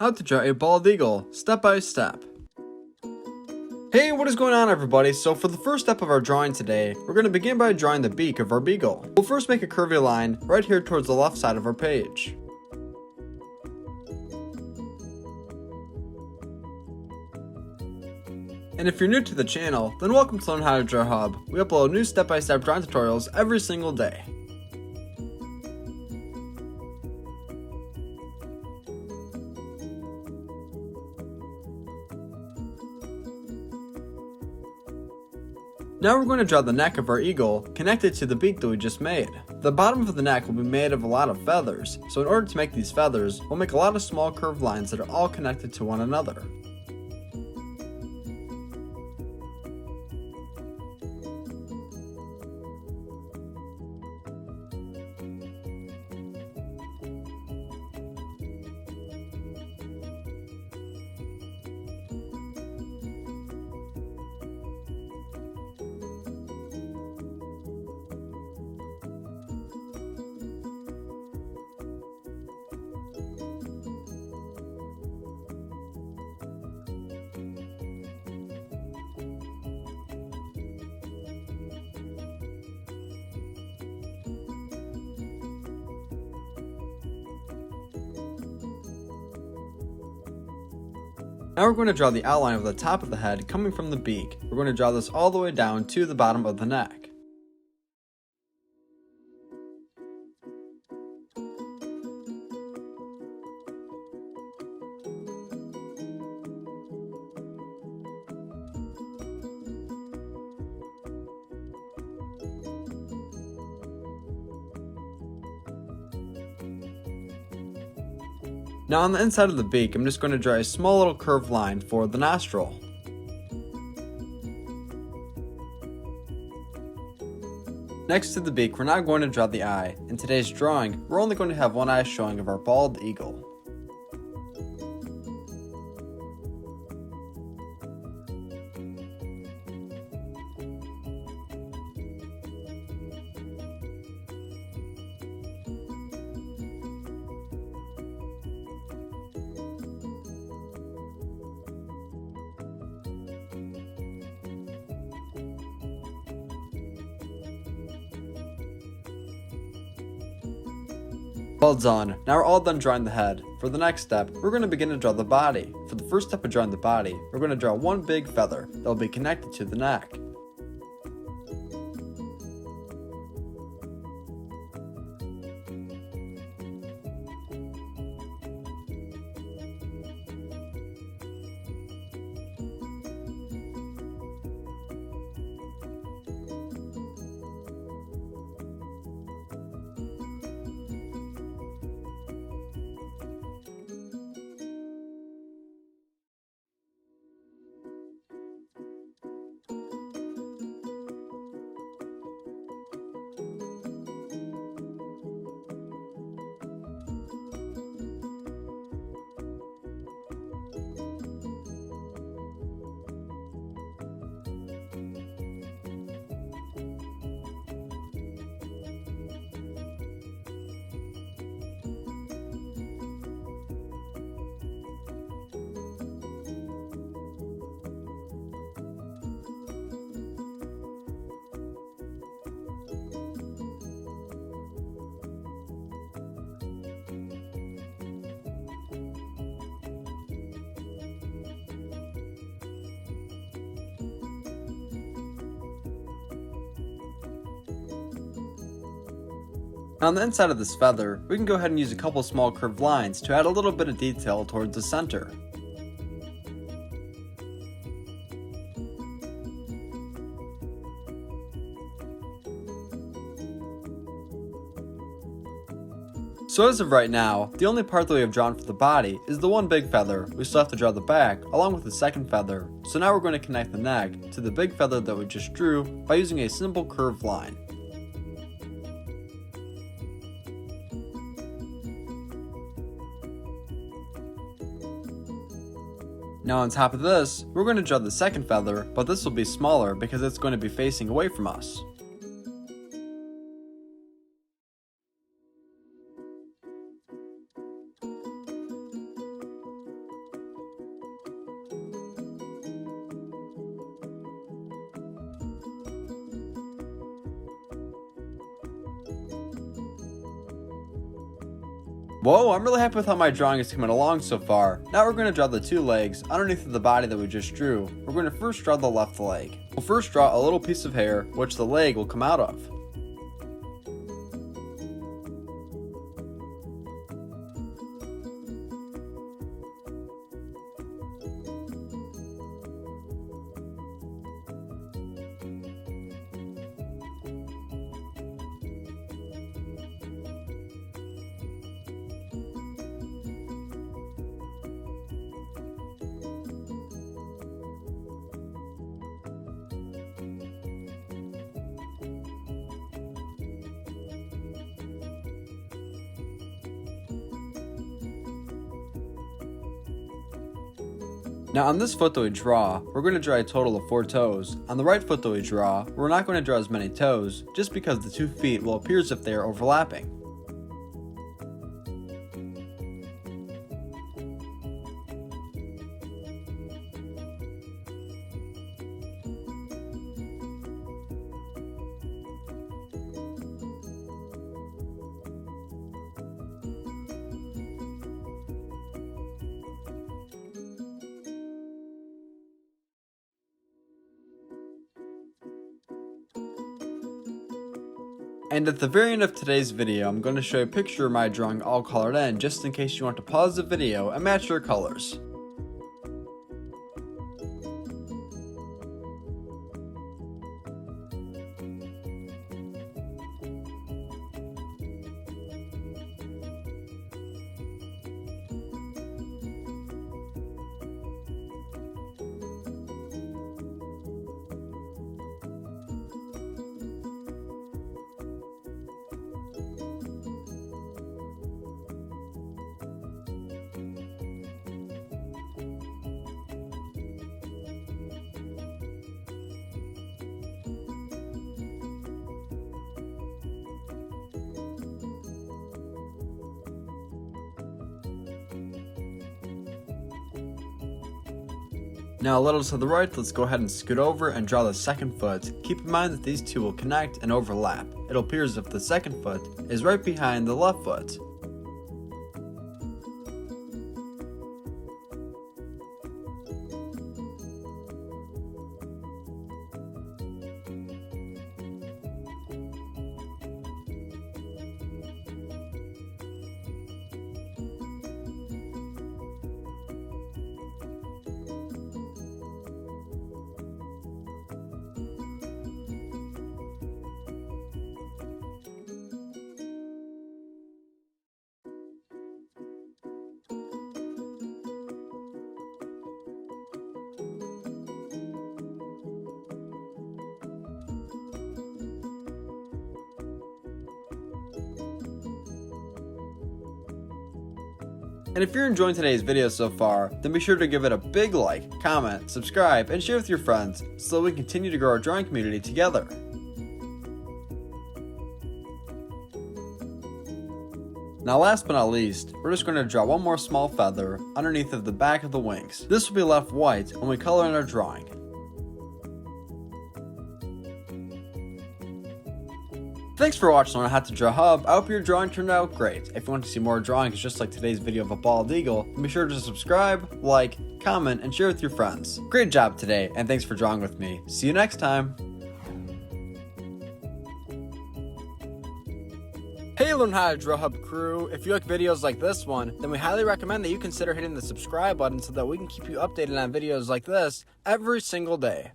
How to draw a bald eagle, step by step. Hey, what is going on everybody? So for the first step of our drawing today, we're going to begin by drawing the beak of our beagle. We'll first make a curvy line right here towards the left side of our page. And if you're new to the channel, then welcome to Learn How to Draw Hub. We upload new step-by-step drawing tutorials every single day. Now we're going to draw the neck of our eagle connected to the beak that we just made. The bottom of the neck will be made of a lot of feathers, so in order to make these feathers, we'll make a lot of small curved lines that are all connected to one another. Now we're going to draw the outline of the top of the head coming from the beak. We're going to draw this all the way down to the bottom of the neck. Now on the inside of the beak, I'm just going to draw a small little curved line for the nostril. Next to the beak, we're now going to draw the eye. In today's drawing, we're only going to have one eye showing of our bald eagle. Well done. Now we're all done drawing the head. For the next step, we're going to begin to draw the body. For the first step of drawing the body, we're going to draw one big feather that will be connected to the neck. On the inside of this feather, we can go ahead and use a couple small curved lines to add a little bit of detail towards the center. So as of right now, the only part that we have drawn for the body is the one big feather. We still have to draw the back along with the second feather. So now we're going to connect the neck to the big feather that we just drew by using a simple curved line. Now on top of this, we're going to draw the second feather, but this will be smaller because it's going to be facing away from us. Whoa, I'm really happy with how my drawing is coming along so far. Now we're going to draw the two legs underneath of the body that we just drew. We're going to first draw the left leg. We'll first draw a little piece of hair, which the leg will come out of. Now on this foot that we draw, we're going to draw a total of 4 toes. On the right foot that we draw, we're not going to draw as many toes, just because the 2 feet will appear as if they are overlapping. And at the very end of today's video, I'm going to show a picture of my drawing all colored in, just in case you want to pause the video and match your colors. Now a little to the right, let's go ahead and scoot over and draw the second foot. Keep in mind that these two will connect and overlap. It'll appear as if the second foot is right behind the left foot. And if you're enjoying today's video so far, then be sure to give it a big like, comment, subscribe, and share with your friends so that we can continue to grow our drawing community together. Now last but not least, we're just going to draw one more small feather underneath of the back of the wings. This will be left white when we color in our drawing. Thanks for watching on How to Draw Hub. I hope your drawing turned out great. If you want to see more drawings just like today's video of a bald eagle, then be sure to subscribe, like, comment, and share with your friends. Great job today, and thanks for drawing with me. See you next time. Hey Learn How to Draw Hub crew, if you like videos like this one, then we highly recommend that you consider hitting the subscribe button so that we can keep you updated on videos like this every single day.